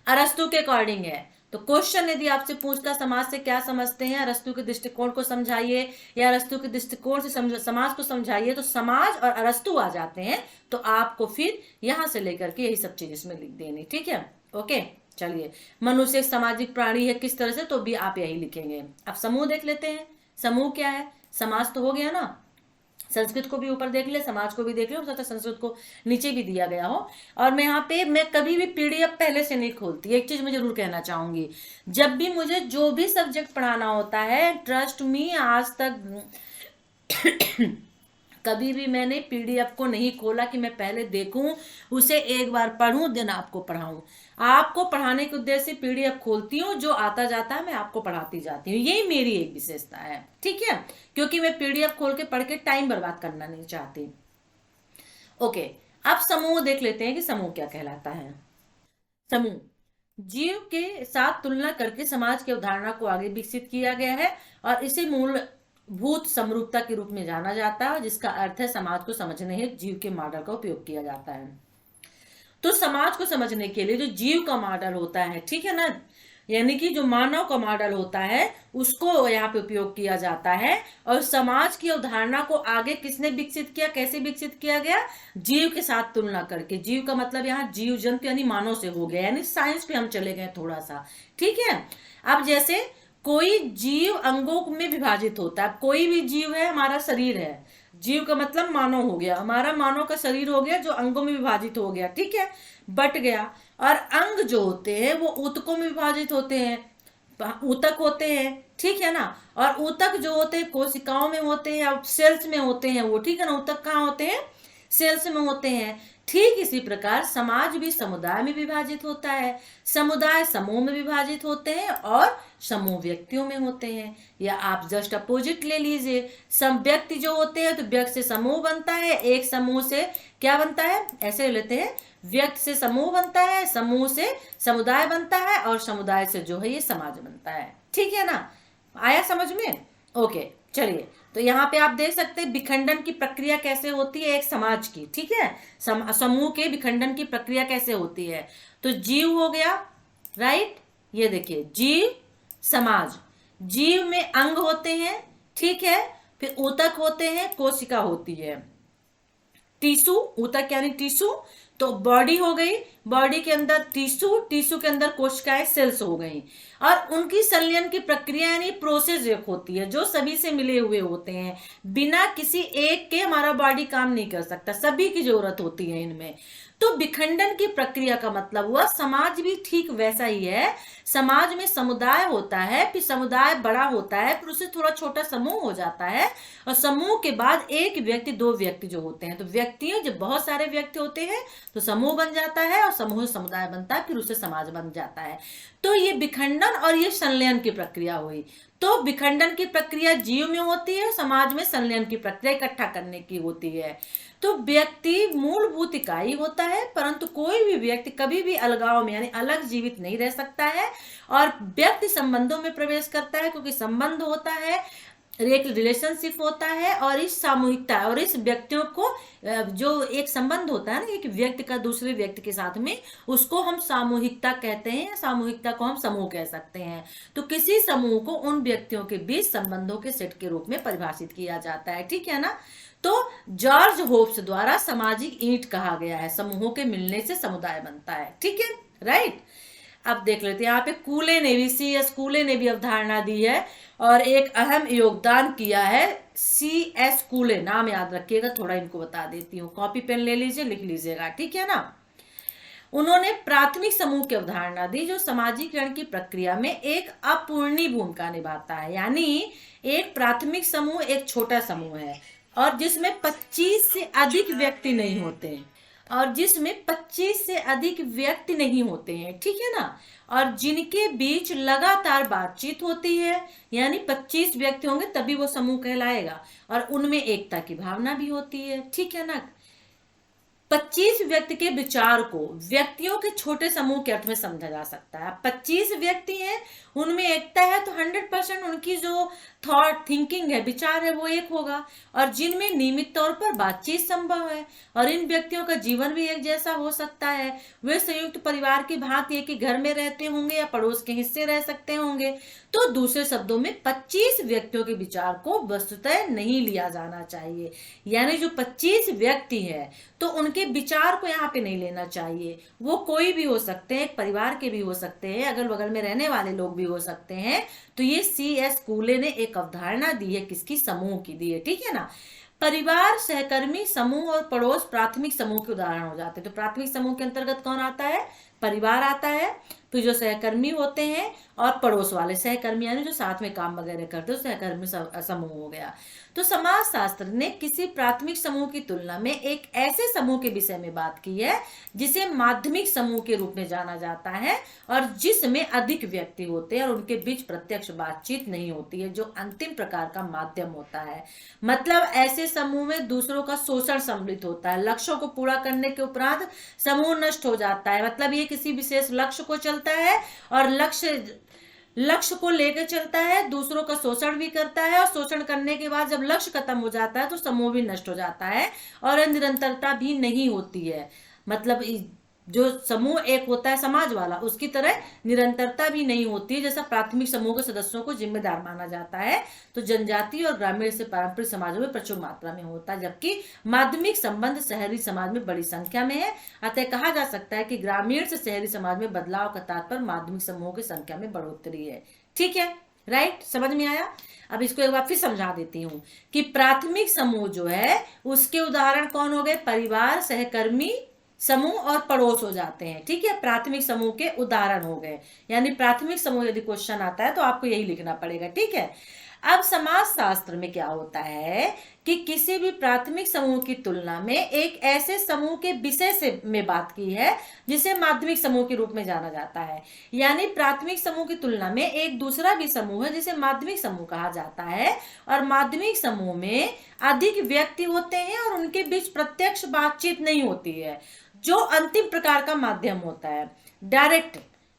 [SPEAKER 1] अरस्तु के अकॉर्डिंग है। तो क्वेश्चन यदि आपसे पूछता समाज से क्या समझते हैं, अरस्तु के दृष्टिकोण को समझाइए या अरस्तु के दृष्टिकोण से समाज को समझाइए, तो समाज और अरस्तु आ जाते हैं। तो आपको फिर यहां से लेकर के यही सब चीज इसमें लिख देनी, ठीक है, ओके। चलिए, मनुष्य एक सामाजिक प्राणी है किस तरह से, तो भी आप यही लिखेंगे। अब समूह देख लेते हैं। समूह क्या है? समाज तो हो गया ना, संस्कृत को भी ऊपर देख ले, समाज को भी देख ले, हो सकता है संस्कृत को नीचे भी दिया गया हो। और मैं कभी भी पीडीएफ पहले से नहीं खोलती। एक चीज मैं जरूर कहना चाहूंगी, जब भी मुझे जो भी सब्जेक्ट पढ़ाना होता है, ट्रस्ट मी, आज तक कभी भी मैंने पीडीएफ को नहीं खोला कि मैं पहले देखूं, उसे एक बार पढ़ूं, देन आपको पढ़ाऊं। आपको पढ़ाने के उद्देश्य से पीडीएफ खोलती हूँ, जो आता जाता है मैं आपको पढ़ाती जाती हूँ। यही मेरी एक विशेषता है, ठीक है, क्योंकि मैं पीडीएफ खोल के पढ़ के टाइम बर्बाद करना नहीं चाहती। ओके, अब समूह देख लेते हैं कि समूह क्या कहलाता है। समूह जीव के साथ तुलना करके समाज की अवधारणा को आगे विकसित किया गया है और इसे मूलभूत समरूपता के रूप में जाना जाता है, जिसका अर्थ है समाज को समझने हेतु जीव के मॉडल का उपयोग किया जाता है। तो समाज को समझने के लिए जो जीव का मॉडल होता है, ठीक है ना, यानी कि जो मानव का मॉडल होता है उसको यहाँ पे उपयोग किया जाता है। और समाज की अवधारणा को आगे किसने विकसित किया, कैसे विकसित किया गया? जीव के साथ तुलना करके। जीव का मतलब यहाँ जीव जंतु यानी मानव से हो गया, यानी साइंस पे हम चले गए थोड़ा सा, ठीक है। अब जैसे कोई जीव अंगों में विभाजित होता है, कोई भी जीव है, हमारा शरीर है, जीव का मतलब मानव हो गया, हमारा मानव का शरीर हो गया जो अंगों में विभाजित हो गया, ठीक है, बट गया। और अंग जो होते हैं वो ऊतकों में विभाजित होते हैं, ऊतक होते हैं, ठीक है ना। और ऊतक जो होते हैं कोशिकाओं में होते हैं, अब सेल्स में होते हैं वो, ठीक है ना। ऊतक कहाँ होते हैं? सेल्स में होते हैं। ठीक इसी प्रकार समाज भी समुदाय में विभाजित होता है, समुदाय समूह में विभाजित होते हैं और समूह व्यक्तियों में होते हैं। या आप जस्ट अपोजिट ले लीजिए, सम व्यक्ति जो होते हैं तो व्यक्ति से समूह बनता है, एक समूह से क्या बनता है, ऐसे लेते हैं, व्यक्ति से समूह बनता है, समूह से समुदाय बनता है और समुदाय से जो है ये समाज बनता है, ठीक है ना। आया समझ में? ओके, चलिए। तो यहाँ पे आप देख सकते हैं विखंडन की प्रक्रिया कैसे होती है एक समाज की, ठीक है, समूह के विखंडन की प्रक्रिया कैसे होती है। तो जीव हो गया, राइट, ये देखिए जीव, समाज। जीव में अंग होते हैं, ठीक है, फिर ऊतक होते हैं, कोशिका होती है, टिश्यू, ऊतक यानी टिश्यू, तो बॉडी हो गई, बॉडी के अंदर टिश्यू, टिश्यू के अंदर कोशिकाएं, सेल्स हो गई। और उनकी संलयन की प्रक्रिया यानी प्रोसेस एक होती है जो सभी से मिले हुए होते हैं, बिना किसी एक के हमारा बॉडी काम नहीं कर सकता, सभी की जरूरत होती है इनमें। तो विखंडन की प्रक्रिया का मतलब हुआ समाज भी ठीक वैसा ही है। समाज में समुदाय होता है, फिर समुदाय बड़ा होता है, फिर उससे थोड़ा छोटा समूह हो जाता है, और समूह के बाद एक व्यक्ति, दो व्यक्ति जो होते हैं, तो व्यक्तियों जब बहुत सारे व्यक्ति होते हैं तो समूह बन जाता है, और समूह समुदाय बनता है, फिर उससे समाज बन जाता है। तो ये विखंडन और ये संलयन की प्रक्रिया हुई। तो विखंडन की प्रक्रिया जीव में होती है, समाज में संलयन की प्रक्रिया इकट्ठा करने की होती है। तो व्यक्ति मूलभूत इकाई होता है, परंतु कोई भी व्यक्ति कभी भी अलगाव में यानी अलग जीवित नहीं रह सकता है, और व्यक्ति संबंधों में प्रवेश करता है, क्योंकि संबंध होता है, एक रिलेशनशिप होता है, और इस सामूहिकता और इस व्यक्तियों को जो एक संबंध होता है ना एक व्यक्ति का दूसरे व्यक्ति के साथ में, उसको हम सामूहिकता कहते हैं, सामूहिकता को हम समूह कह सकते हैं। तो किसी समूह को उन व्यक्तियों के बीच संबंधों के सेट के रूप में परिभाषित किया जाता है, ठीक है ना। तो जॉर्ज होब्स द्वारा सामाजिक ईंट कहा गया है, समूहों के मिलने से समुदाय बनता है, ठीक है, राइट। अब देख लेते हैं यहाँ पे कूले ने भी, C.S. कूले ने भी अवधारणा दी है और एक अहम योगदान किया है। C.S. कूले, नाम याद रखिएगा, थोड़ा इनको बता देती हूँ, कॉपी पेन ले लीजिए, लिख लीजिएगा, ठीक है ना। उन्होंने प्राथमिक समूह की अवधारणा दी जो सामाजिकरण की प्रक्रिया में एक अपूर्णीय भूमिका निभाता है, यानी एक प्राथमिक समूह एक छोटा समूह है और जिसमें 25 से अधिक व्यक्ति नहीं होते हैं, और जिसमें 25 से अधिक व्यक्ति नहीं होते हैं, ठीक है ना, और जिनके बीच लगातार बातचीत होती है, यानी 25 व्यक्ति होंगे तभी वो समूह कहलाएगा, और उनमें एकता की भावना भी होती है, ठीक है ना। 25 व्यक्ति के विचार को व्यक्तियों के छोटे समूह के अर्थ में समझा जा सकता है। 25 व्यक्ति हैं, उनमें एकता है, तो 100% उनकी जो थॉट, थिंकिंग है, विचार है, वो एक होगा, और जिनमें नियमित तौर पर बातचीत संभव है, और इन व्यक्तियों का जीवन भी एक जैसा हो सकता है। वे संयुक्त परिवार की भांति एक ही घर में रहते होंगे या पड़ोस के हिस्से रह सकते होंगे। तो दूसरे शब्दों में 25 व्यक्तियों के विचार को वस्तुतः नहीं लिया जाना चाहिए, यानी जो 25 व्यक्ति है तो उनके विचार को यहाँ पे नहीं लेना चाहिए। वो कोई भी हो सकते हैं, एक परिवार के भी हो सकते हैं, अगल बगल में रहने वाले लोग भी हो सकते हैं। तो ये C.S. कूले ने एक अवधारणा दी है, किसकी? समूह की दी है, ठीक है ना। परिवार, सहकर्मी समूह और पड़ोस प्राथमिक समूह के उदाहरण हो जाते हैं। तो प्राथमिक समूह के अंतर्गत कौन आता है? परिवार आता है, फिर जो सहकर्मी होते हैं और पड़ोस वाले सहकर्मी, यानी जो साथ में काम वगैरह करते हैं, सहकर्मी समूह हो गया। तो समाज शास्त्र ने किसी प्राथमिक समूह की तुलना में एक ऐसे समूह के विषय में बात की है जिसे माध्यमिक समूह के रूप में जाना जाता है, और जिसमें अधिक व्यक्ति होते हैं और उनके बीच प्रत्यक्ष बातचीत नहीं होती है, जो अंतिम प्रकार का माध्यम होता है। मतलब ऐसे समूह में दूसरों का शोषण सम्मिलित होता है, लक्ष्यों को पूरा करने के उपरांत समूह नष्ट हो जाता है। मतलब ये किसी विशेष लक्ष्य को चलते चलता है और लक्ष्य को लेकर चलता है, दूसरों का शोषण भी करता है और शोषण करने के बाद जब लक्ष्य खत्म हो जाता है तो समूह भी नष्ट हो जाता है और निरंतरता भी नहीं होती है। मतलब जो समूह एक होता है समाज वाला, उसकी तरह निरंतरता भी नहीं होती है। जैसा प्राथमिक समूह के सदस्यों को जिम्मेदार माना जाता है तो जनजातीय और ग्रामीण से पारंपरिक समाजों में प्रचुर मात्रा में होता है, जबकि माध्यमिक संबंध शहरी समाज में बड़ी संख्या में है। अतः कहा जा सकता है कि ग्रामीण से शहरी समाज में बदलाव का तात्पर्य माध्यमिक समूहों की संख्या में बढ़ोतरी है। ठीक है, राइट, समझ में आया। अब इसको एक बार फिर समझा देती हूँ कि प्राथमिक समूह जो है उसके उदाहरण कौन हो गए, परिवार, सहकर्मी समूह और पड़ोस हो जाते हैं। ठीक है, प्राथमिक समूह के उदाहरण हो गए। यानी प्राथमिक समूह यदि क्वेश्चन आता है तो आपको यही लिखना पड़ेगा। ठीक है, अब समाज शास्त्र में क्या होता है कि किसी भी प्राथमिक समूह की तुलना में एक ऐसे समूह के विषय से में बात की है जिसे माध्यमिक समूह के रूप में जाना जाता है। यानी प्राथमिक समूह की तुलना में एक दूसरा भी समूह है जिसे माध्यमिक समूह कहा जाता है और माध्यमिक समूह में अधिक व्यक्ति होते हैं और उनके बीच प्रत्यक्ष बातचीत नहीं होती है, जो अंतिम प्रकार का माध्यम होता है।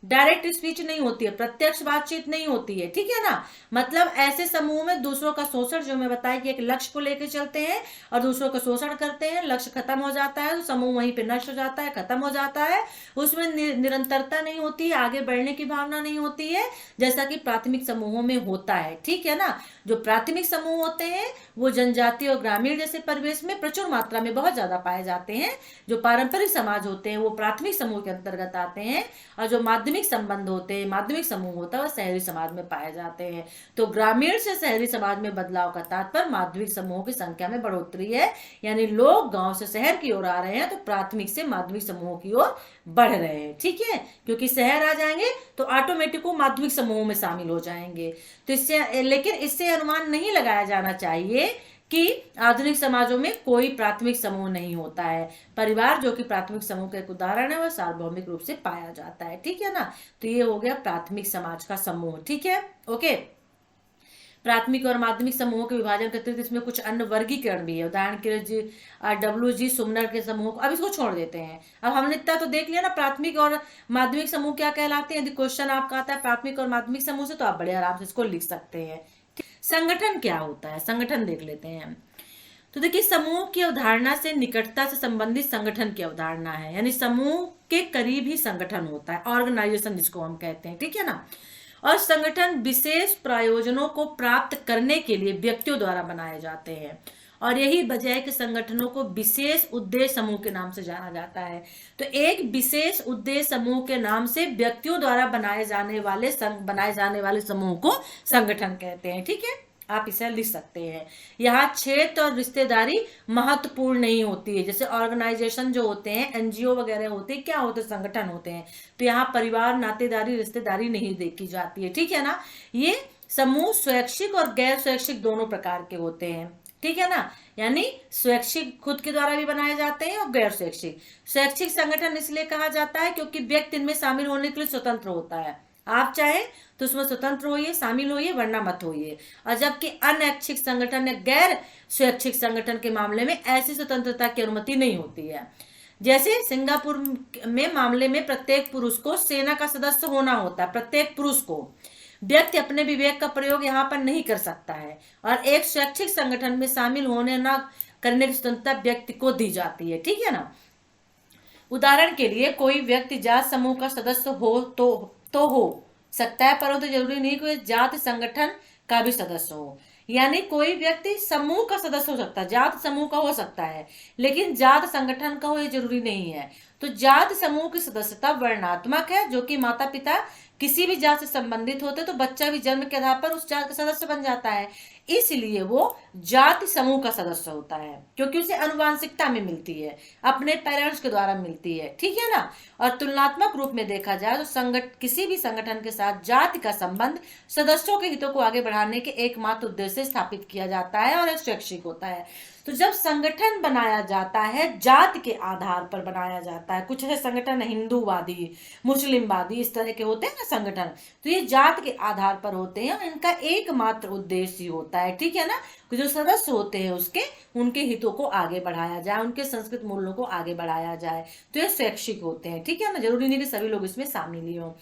[SPEAKER 1] डायरेक्ट स्पीच नहीं होती है, प्रत्यक्ष बातचीत नहीं होती है। ठीक है ना, मतलब ऐसे समूह में दूसरों का शोषण, जो मैं बताया कि एक लक्ष्य को लेकर चलते हैं और दूसरों का शोषण करते हैं, लक्ष्य खत्म हो जाता है तो समूह वहीं पे नष्ट हो जाता है, खत्म हो जाता है। उसमें निरंतरता नहीं होती है, आगे बढ़ने की भावना नहीं होती है, जैसा कि प्राथमिक समूहों में होता है। ठीक है ना, जो प्राथमिक समूह होते हैं वो जनजातीय और ग्रामीण जैसे परिवेश में प्रचुर मात्रा में बहुत ज्यादा पाए जाते हैं। जो पारंपरिक समाज होते हैं वो प्राथमिक समूह के अंतर्गत आते हैं और जो माध्यमिक संबंध होते हैं, माध्यमिक समूह होता है, वो शहरी समाज में पाए जाते हैं। तो ग्रामीण से शहरी समाज में बदलाव का तात्पर्य माध्यमिक समूहों की संख्या में बढ़ोतरी है। यानी लोग गांव से शहर की ओर आ रहे हैं तो प्राथमिक से माध्यमिक समूहों की ओर बढ़ रहे हैं। ठीक है, क्योंकि शहर आ जाएंगे तो ऑटोमेटिक वो माध्यमिक समूहों में शामिल हो जाएंगे। तो इससे, लेकिन इससे अनुमान नहीं लगाया जाना चाहिए कि आधुनिक समाजों में कोई प्राथमिक समूह नहीं होता है। परिवार, जो कि प्राथमिक समूह का एक उदाहरण है, वह सार्वभौमिक रूप से पाया जाता है। ठीक है ना, तो ये हो गया प्राथमिक समाज का समूह। ठीक है, ओके। प्राथमिक और माध्यमिक समूहों के विभाजन के अतिरिक्त इसमें कुछ अन्य वर्गीकरण भी है। उदाहरण के लिए WG सुमनर के समूह को, अब इसको छोड़ देते हैं। अब हमने इतना तो देख लिया ना प्राथमिक और माध्यमिक समूह क्या कहलाते हैं। यदि क्वेश्चन आपका आता है प्राथमिक और माध्यमिक समूह से तो आप बड़े आराम से इसको लिख सकते हैं। संगठन क्या होता है, संगठन देख लेते हैं। तो देखिए, समूह की अवधारणा से निकटता से संबंधित संगठन की अवधारणा है। यानी समूह के करीब ही संगठन होता है, ऑर्गेनाइजेशन जिसको हम कहते हैं। ठीक है ना, और संगठन विशेष प्रयोजनों को प्राप्त करने के लिए व्यक्तियों द्वारा बनाए जाते हैं और यही वजह है कि संगठनों को विशेष उद्देश्य समूह के नाम से जाना जाता है। तो एक विशेष उद्देश्य समूह के नाम से व्यक्तियों द्वारा बनाए जाने वाले समूह को संगठन कहते हैं। ठीक है, आप इसे लिख सकते हैं। यहाँ क्षेत्र और रिश्तेदारी महत्वपूर्ण नहीं होती है। जैसे ऑर्गेनाइजेशन जो होते हैं, NGO वगैरह होते हैं, क्या होते हैं, संगठन होते हैं। तो यहाँ परिवार, नातेदारी, रिश्तेदारी नहीं देखी जाती है। ठीक है ना, ये समूह स्वैच्छिक और गैर स्वैच्छिक दोनों प्रकार के होते हैं। ठीक है ना, यानी स्वैच्छिक खुद के द्वारा भी बनाए जाते हैं और गैर स्वैच्छिक। स्वैच्छिक संगठन इसलिए कहा जाता है क्योंकि व्यक्ति इनमें शामिल होने के लिए स्वतंत्र होता है। आप चाहे तो उसमें स्वतंत्र होइए, शामिल होइए, वरना मत होइए। और जबकि अनैच्छिक संगठन या गैर स्वैच्छिक संगठन के मामले में ऐसी स्वतंत्रता की अनुमति नहीं होती है। जैसे सिंगापुर में मामले में प्रत्येक पुरुष को सेना का सदस्य होना होता है। प्रत्येक पुरुष को, व्यक्ति अपने विवेक का प्रयोग यहाँ पर नहीं कर सकता है। और एक स्वैच्छिक संगठन में शामिल होने न करने की स्वतंत्रता व्यक्ति को दी जाती है। ठीक है ना, उदाहरण के लिए कोई व्यक्ति जात समूह का सदस्य हो तो हो सकता है, परंतु जरूरी नहीं कि जाति संगठन का भी सदस्य हो। यानी कोई व्यक्ति समूह का सदस्य हो सकता है, जात समूह का हो सकता है, लेकिन जात संगठन का हो ये जरूरी नहीं है। तो जात समूह की सदस्यता वर्णात्मक है, जो कि माता पिता किसी भी जात से संबंधित होते तो बच्चा भी जन्म के आधार पर उस जात का सदस्य बन जाता है। इसलिए वो जाति समूह का सदस्य होता है, क्योंकि उसे आनुवांशिकता में मिलती है, अपने पेरेंट्स के द्वारा मिलती है। ठीक है ना, और तुलनात्मक रूप में देखा जाए तो किसी भी संगठन के साथ जाति का संबंध सदस्यों के हितों को आगे बढ़ाने के एकमात्र उद्देश्य से स्थापित किया जाता है और एक स्वैच्छिक होता है। तो जब संगठन बनाया जाता है जात के आधार पर बनाया जाता है, कुछ ऐसे संगठन हिंदूवादी, मुस्लिमवादी, इस तरह के होते हैं ना संगठन, तो ये जात के आधार पर होते हैं। इनका एकमात्र उद्देश्य ही होता है, ठीक है ना, जो सदस्य होते हैं उसके उनके हितों को आगे बढ़ाया जाए, उनके संस्कृत मूल्यों को आगे बढ़ाया जाए। तो ये स्वैच्छिक होते हैं, ठीक है ना, जरूरी नहीं कि सभी लोग इसमें शामिल ही हों।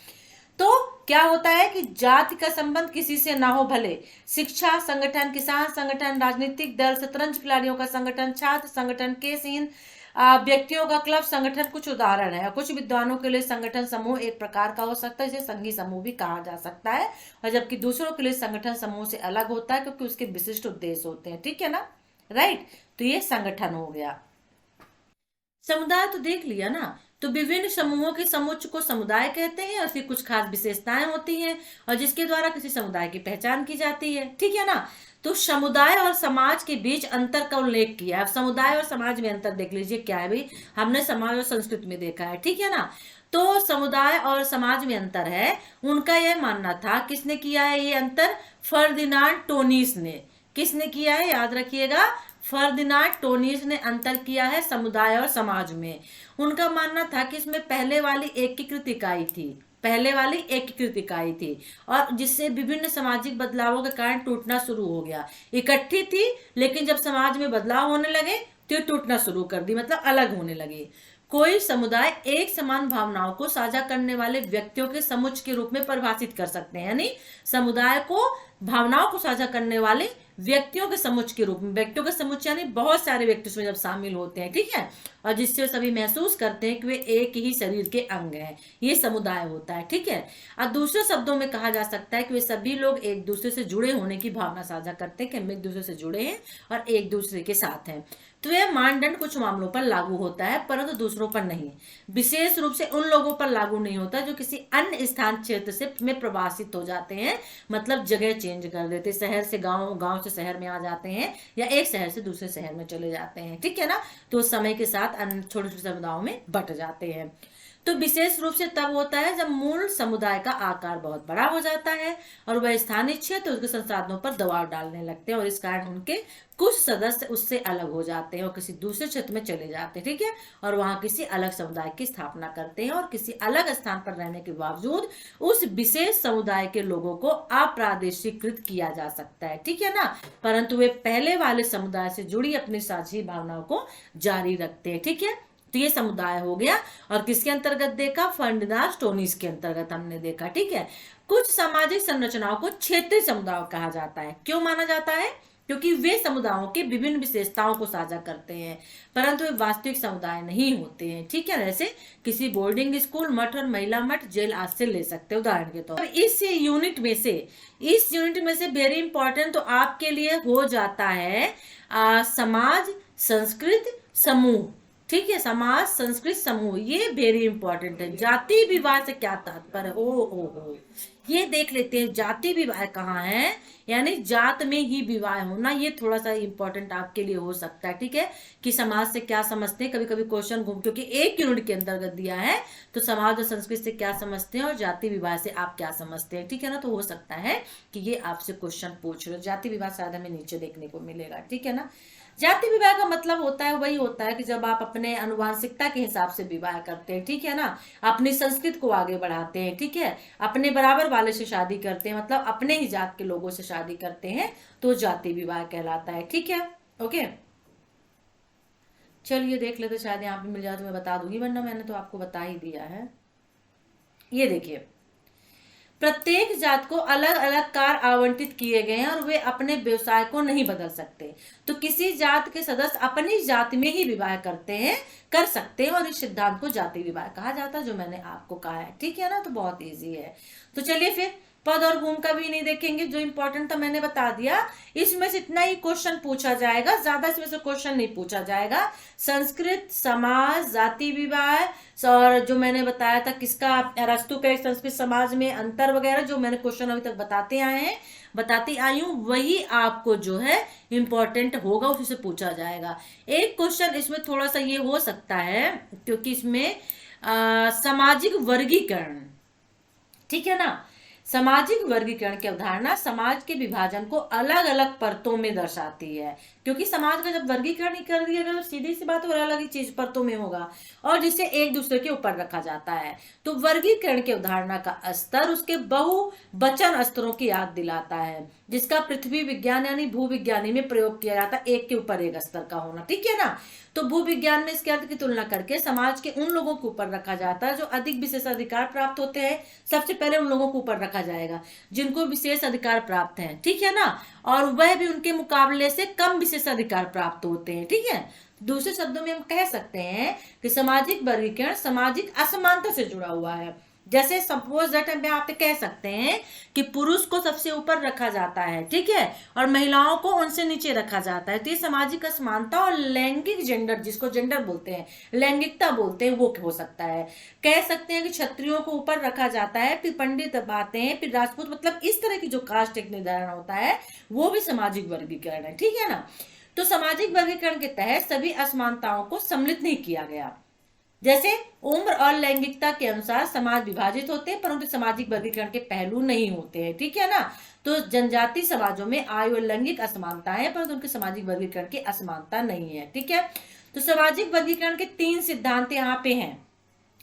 [SPEAKER 1] तो क्या होता है कि जाति का संबंध किसी से ना हो, भले शिक्षा संगठन, किसान संगठन, राजनीतिक दल, शतरंज खिलाड़ियों का संगठन, छात्र संगठन, केसहीन व्यक्तियों का क्लब संगठन कुछ उदाहरण है। कुछ विद्वानों के लिए संगठन समूह एक प्रकार का हो सकता है, जिसे संघी समूह भी कहा जा सकता है, और जबकि दूसरों के लिए संगठन समूह से अलग होता है क्योंकि उसके विशिष्ट उद्देश्य होते हैं, ठीक है ना, राइट। तो ये संगठन हो गया। समुदाय तो देख लिया ना, तो विभिन्न समूहों के समुच्चय को समुदाय कहते हैं और इसकी कुछ खास विशेषताएं होती हैं और जिसके द्वारा किसी समुदाय की पहचान की जाती है, ठीक है ना। तो समुदाय और समाज के बीच अंतर का उल्लेख किया। अब समुदाय और समाज में अंतर देख लीजिए क्या है भाई, हमने समाज और संस्कृति में देखा है, ठीक है ना। तो समुदाय और समाज में अंतर है, उनका यह मानना था। किसने किया है ये अंतर? फर्दिनांड टोनीस ने। किसने किया है, याद रखिएगा, फर्दिनांड टोनीस ने अंतर किया है समुदाय और समाज में। उनका मानना था कि इसमें पहले वाली एकीकृत इकाई थी और जिससे विभिन्न सामाजिक बदलावों के कारण टूटना शुरू हो गया। इकट्ठी थी लेकिन जब समाज में बदलाव होने लगे तो टूटना शुरू कर दी, मतलब अलग होने लगे। कोई समुदाय एक समान भावनाओं को साझा करने वाले व्यक्तियों के समुच्चय के रूप में परिभाषित कर सकते हैं, यानी समुदाय को भावनाओं को साझा करने वाले व्यक्तियों के समुच्चय के रूप में। व्यक्तियों का समुच्चय यानी बहुत सारे व्यक्ति उसमें जब शामिल होते हैं, ठीक है, और जिससे सभी महसूस करते हैं कि वे एक ही शरीर के अंग हैं, ये समुदाय होता है, ठीक है। और दूसरे शब्दों में कहा जा सकता है कि वे सभी लोग एक दूसरे से जुड़े होने की भावना साझा करते हैं कि हम एक दूसरे से जुड़े हैं और एक दूसरे के साथ हैं। तो यह मानदंड कुछ मामलों पर लागू होता है परंतु दूसरों पर नहीं। विशेष रूप से उन लोगों पर लागू नहीं होता जो किसी अन्य स्थान क्षेत्र से में प्रवासित हो जाते हैं, मतलब जगह चेंज कर देते, शहर से गांव, गांव से शहर में आ जाते हैं या एक शहर से दूसरे शहर में चले जाते हैं, ठीक है ना। तो समय के साथ अन्य छोटे छोटे समुदायों में बंट जाते हैं। तो विशेष रूप से तब होता है जब मूल समुदाय का आकार बहुत बड़ा हो जाता है और वह स्थानीय क्षेत्र उसके संसाधनों पर दबाव डालने लगते हैं और इस कारण उनके कुछ सदस्य उससे अलग हो जाते हैं और किसी दूसरे क्षेत्र में चले जाते हैं, ठीक है, और वहां किसी अलग समुदाय की स्थापना करते हैं और किसी अलग स्थान पर रहने के बावजूद उस विशेष समुदाय के लोगों को अप्रादेशिकृत किया जा सकता है, ठीक है ना, परंतु वे पहले वाले समुदाय से जुड़ी अपनी साझी भावनाओं को जारी रखते हैं, ठीक है। तो ये समुदाय हो गया और किसके अंतर्गत देखा? फर्डिनांड टोनीस के अंतर्गत हमने देखा, ठीक है। कुछ सामाजिक संरचनाओं को क्षेत्रीय समुदाय कहा जाता है। क्यों माना जाता है? क्योंकि वे समुदायों की विभिन्न विशेषताओं को साझा करते हैं परंतु वे वास्तविक समुदाय नहीं होते हैं, ठीक है। जैसे किसी बोर्डिंग स्कूल, मठ और महिला मठ, जेल आज से ले सकते हैं उदाहरण के तौर पर। इस यूनिट में से वेरी इंपॉर्टेंट तो आपके लिए हो जाता है समाज संस्कृत समूह, ठीक है, समाज संस्कृत समूह, ये वेरी इंपॉर्टेंट है। जाति विवाह से क्या तात्पर्य? ओ ये देख लेते हैं जाति विवाह कहाँ है, यानी जात में ही विवाह होना, ये थोड़ा सा इंपॉर्टेंट आपके लिए हो सकता है, ठीक है, कि समाज से क्या समझते हैं। कभी कभी क्वेश्चन घूम, क्योंकि एक यूनिट के अंतर्गत दिया है तो समाज और संस्कृति से क्या समझते हैं और जाति विवाह से आप क्या समझते हैं, ठीक है ना। तो हो सकता है कि ये आपसे क्वेश्चन पूछ रहे हो। जाति विवाह शायद हमें नीचे देखने को मिलेगा, ठीक है ना। जाति विवाह का मतलब होता है, वही होता है कि जब आप अपने अनुवांशिकता के हिसाब से विवाह करते हैं, ठीक है ना, अपनी संस्कृति को आगे बढ़ाते हैं, ठीक है, अपने बराबर वाले से शादी करते हैं, मतलब अपने ही जात के लोगों से शादी करते हैं, तो जाति विवाह कहलाता है, ठीक है, ओके। चलिए देख लेते, शायद यहाँ पे मिल जाए तो मैं बता दूंगी, वरना मैंने तो आपको बता ही दिया है। ये देखिए, प्रत्येक जात को अलग अलग कार्य आवंटित किए गए हैं और वे अपने व्यवसाय को नहीं बदल सकते। तो किसी जात के सदस्य अपनी जाति में ही विवाह कर सकते हैं और इस सिद्धांत को जाति विवाह कहा जाता है, जो मैंने आपको कहा है, ठीक है ना। तो बहुत इजी है। तो चलिए फिर पद और भूमिका भी नहीं देखेंगे, जो इंपॉर्टेंट था मैंने बता दिया। इसमें से इतना ही क्वेश्चन पूछा जाएगा, ज्यादा इसमें से क्वेश्चन नहीं पूछा जाएगा। संस्कृत, समाज, जाति विवाह और जो मैंने बताया था किसका, अरस्तु का संस्कृत समाज में अंतर वगैरह, जो मैंने क्वेश्चन अभी तक बताती आई हूँ, वही आपको जो है इंपॉर्टेंट होगा, उसी से पूछा जाएगा। एक क्वेश्चन इसमें थोड़ा सा ये हो सकता है क्योंकि इसमें सामाजिक वर्गीकरण, ठीक है ना, सामाजिक वर्गीकरण की अवधारणा समाज के विभाजन को अलग अलग परतों में दर्शाती है, क्योंकि समाज का जब वर्गीकरण ही कर दिया तो सीधी सी बात, अलग अलग चीज परतों में होगा और जिसे एक दूसरे के ऊपर रखा जाता है। तो वर्गीकरण की अवधारणा का स्तर उसके बहुवचन स्तरों की याद दिलाता है, जिसका पृथ्वी विज्ञान यानी भूविज्ञानी में प्रयोग किया जाता है, एक के ऊपर एक स्तर का होना, ठीक है ना। तो भूविज्ञान में इसके अर्थ की तुलना करके समाज के उन लोगों के ऊपर रखा जाता है जो अधिक विशेषाधिकार प्राप्त होते हैं। सबसे पहले उन लोगों के ऊपर रखा जाएगा जिनको विशेष अधिकार प्राप्त हैं, ठीक है ना, और वह भी उनके मुकाबले से कम विशेषाधिकार प्राप्त होते हैं, ठीक है। दूसरे शब्दों में हम कह सकते हैं कि सामाजिक वर्गीकरण सामाजिक असमानता से जुड़ा हुआ है। जैसे सपोज दैट हम यहाँ पे कह सकते हैं कि पुरुष को सबसे ऊपर रखा जाता है, ठीक है, और महिलाओं को उनसे नीचे रखा जाता है। तो ये सामाजिक असमानता और लैंगिक जेंडर, जिसको जेंडर बोलते हैं, लैंगिकता बोलते हैं, वो हो सकता है। कह सकते हैं कि क्षत्रियों को ऊपर रखा जाता है, फिर पंडित आते हैं, फिर राजपूत, मतलब इस तरह की जो कास्ट एक निर्धारण होता है वो भी सामाजिक वर्गीकरण है, ठीक है ना। तो सामाजिक वर्गीकरण के तहत सभी असमानताओं को सम्मिलित नहीं किया गया। जैसे उम्र और लैंगिकता के अनुसार समाज विभाजित होते हैं, परंतु सामाजिक वर्गीकरण के पहलू नहीं होते हैं, ठीक है ना। तो जनजातीय समाजों में आयु और लैंगिक असमानता है, परंतु उनके सामाजिक वर्गीकरण की असमानता नहीं है, ठीक है। तो सामाजिक वर्गीकरण के 3 सिद्धांत यहाँ पे हैं।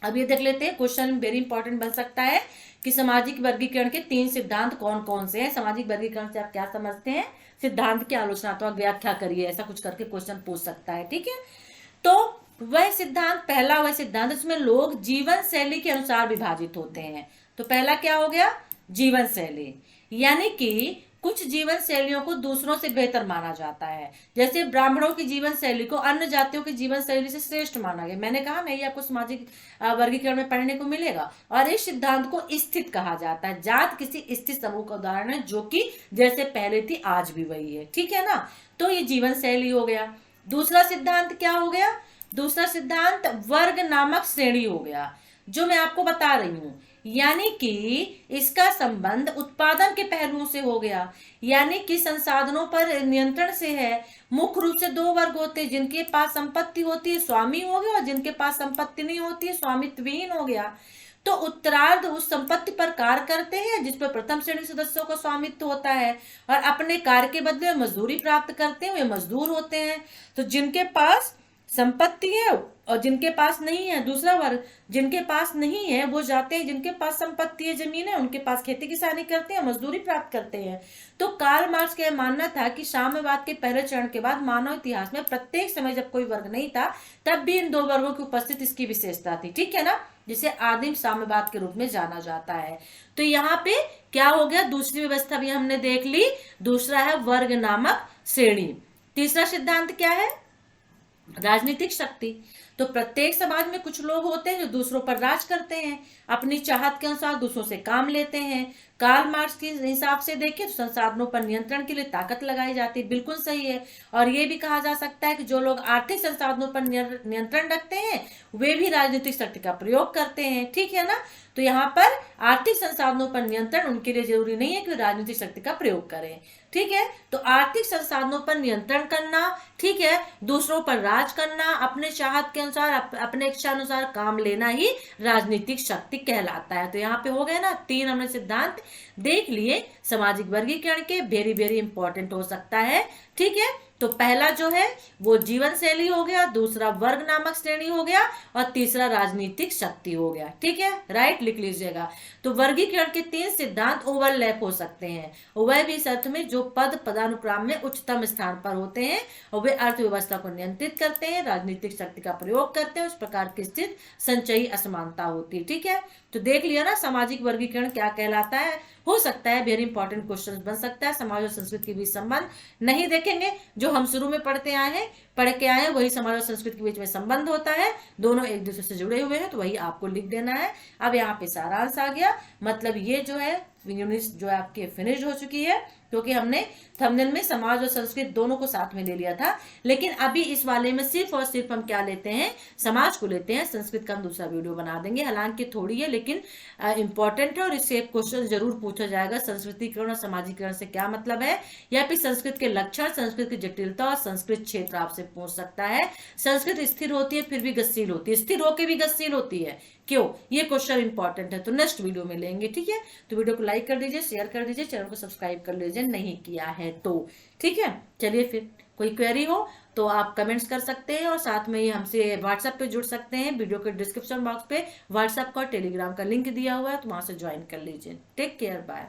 [SPEAKER 1] अब ये देख लेते हैं, क्वेश्चन वेरी इंपॉर्टेंट बन सकता है कि सामाजिक वर्गीकरण के 3 सिद्धांत कौन कौन से हैं। सामाजिक वर्गीकरण से आप क्या समझते हैं, सिद्धांत की आलोचनात्मक व्याख्या करिए, ऐसा कुछ करके क्वेश्चन पूछ सकता है, ठीक है। तो वह सिद्धांत, पहला वह सिद्धांत इसमें लोग जीवन शैली के अनुसार विभाजित होते हैं। तो पहला क्या हो गया, जीवन शैली, यानी कि कुछ जीवन शैलियों को दूसरों से बेहतर माना जाता है। जैसे ब्राह्मणों की जीवन शैली को अन्य जातियों की जीवन शैली से श्रेष्ठ माना गया। मैंने कहा नहीं, आपको सामाजिक वर्गीकरण में पढ़ने को मिलेगा। और इस सिद्धांत को स्थित कहा जाता है। जात किसी स्थित समूह का उदाहरण है जो कि जैसे पहले थी आज भी वही है, ठीक है ना। तो ये जीवन शैली हो गया। दूसरा सिद्धांत क्या हो गया, दूसरा सिद्धांत वर्ग नामक श्रेणी हो गया, जो मैं आपको बता रही हूं, यानी कि इसका संबंध उत्पादन के पहलुओं से हो गया, यानी कि संसाधनों पर नियंत्रण से है। मुख्य रूप से 2 वर्ग होते हैं, जिनके पास संपत्ति होती है स्वामी हो गया, और जिनके पास संपत्ति नहीं होती है स्वामित्वहीन हो गया। तो उत्तरार्ध उस संपत्ति पर कार्य करते हैं जिस पर प्रथम श्रेणी सदस्यों का स्वामित्व होता है, और अपने कार्य के बदले मजदूरी प्राप्त करते हैं, वे मजदूर होते हैं। तो जिनके पास संपत्ति है और जिनके पास नहीं है, दूसरा वर्ग, जिनके पास नहीं है वो जाते हैं जिनके पास संपत्ति है, जमीन है, उनके पास खेती किसानी करते हैं, मजदूरी प्राप्त करते हैं। तो कार्ल मार्क्स का यह मानना था कि साम्यवाद के पहले चरण के बाद मानव इतिहास में प्रत्येक समय जब कोई वर्ग नहीं था तब भी इन 2 वर्गों की उपस्थिति इसकी विशेषता थी, ठीक है ना, जिसे आदिम साम्यवाद के रूप में जाना जाता है। तो यहाँ पे क्या हो गया, दूसरी व्यवस्था भी हमने देख ली। दूसरा है वर्ग नामक श्रेणी। तीसरा सिद्धांत क्या है, राजनीतिक शक्ति। तो प्रत्येक समाज में कुछ लोग होते हैं जो दूसरों पर राज करते हैं, अपनी चाहत के अनुसार दूसरों से काम लेते हैं। कार्ल मार्क्स के हिसाब से देखें तो संसाधनों पर नियंत्रण के लिए ताकत लगाई जाती है, बिल्कुल सही है। और ये भी कहा जा सकता है कि जो लोग आर्थिक संसाधनों पर नियंत्रण रखते हैं वे भी राजनीतिक शक्ति का प्रयोग करते हैं, ठीक है ना। तो यहाँ पर आर्थिक संसाधनों पर नियंत्रण उनके लिए जरूरी नहीं है कि वे राजनीतिक शक्ति का प्रयोग करें, ठीक है। तो आर्थिक संसाधनों पर नियंत्रण करना, ठीक है, दूसरों पर राज करना, अपने चाहत के अनुसार अपने इच्छा अनुसार काम लेना ही राजनीतिक शक्ति कहलाता है। तो यहाँ पे हो गए ना 3 हमने सिद्धांत देख लिए सामाजिक वर्गीकरण के, वेरी वेरी इंपॉर्टेंट हो सकता है, ठीक है। तो पहला जो है वो जीवन शैली हो गया, दूसरा वर्ग नामक श्रेणी हो गया, और तीसरा राजनीतिक शक्ति हो गया, ठीक है, राइट, लिख लीजिएगा। तो वर्गीकरण के 3 सिद्धांत ओवरलैप हो सकते हैं, वह भी इस अर्थ में जो पद पदानुक्रम में उच्चतम स्थान पर होते हैं और वे अर्थव्यवस्था को नियंत्रित करते हैं, राजनीतिक शक्ति का प्रयोग करते हैं, उस प्रकार की स्थिति संचयी असमानता होती है, ठीक है। तो देख लिया ना सामाजिक वर्गीकरण क्या कहलाता है। हो सकता है वेरी इंपॉर्टेंट क्वेश्चन बन सकता है। समाज और संस्कृति के बीच संबंध नहीं देखेंगे, जो हम शुरू में पढ़ के आए हैं वही समाज और संस्कृति के बीच में संबंध होता है, दोनों एक दूसरे से जुड़े हुए हैं, तो वही आपको लिख देना है। अब यहाँ पे सारांश आ गया, मतलब ये जो है यूनिट जो है आपके फिनिश हो चुकी है, क्योंकि हमने थंबनेल में समाज और संस्कृत दोनों को साथ में ले लिया था। लेकिन अभी इस वाले में सिर्फ और सिर्फ हम क्या लेते हैं, समाज को लेते हैं। संस्कृत का हम दूसरा वीडियो बना देंगे, हालांकि थोड़ी है लेकिन इंपॉर्टेंट है, और इससे क्वेश्चन जरूर पूछा जाएगा। संस्कृतिकरण और सामाजिकरण से क्या मतलब है, या फिर संस्कृत के लक्षण, संस्कृत की जटिलता और संस्कृत क्षेत्र आपसे पूछ सकता है। संस्कृत स्थिर होती है फिर भी गतिशील होती है, स्थिर होकर भी गतिशील होती है, क्यों, ये क्वेश्चन इंपॉर्टेंट है। तो नेक्स्ट वीडियो में लेंगे, ठीक है। तो वीडियो को लाइक कर दीजिए, शेयर कर दीजिए, चैनल को सब्सक्राइब कर लीजिए नहीं किया है तो। ठीक है, चलिए फिर कोई क्वेरी हो तो आप कमेंट्स कर सकते हैं और साथ में ही हमसे व्हाट्सएप पे जुड़ सकते हैं। वीडियो के डिस्क्रिप्शन बॉक्स पे व्हाट्सएप का और टेलीग्राम का लिंक दिया हुआ है, तो वहां से ज्वाइन कर लीजिए। Take care, bye.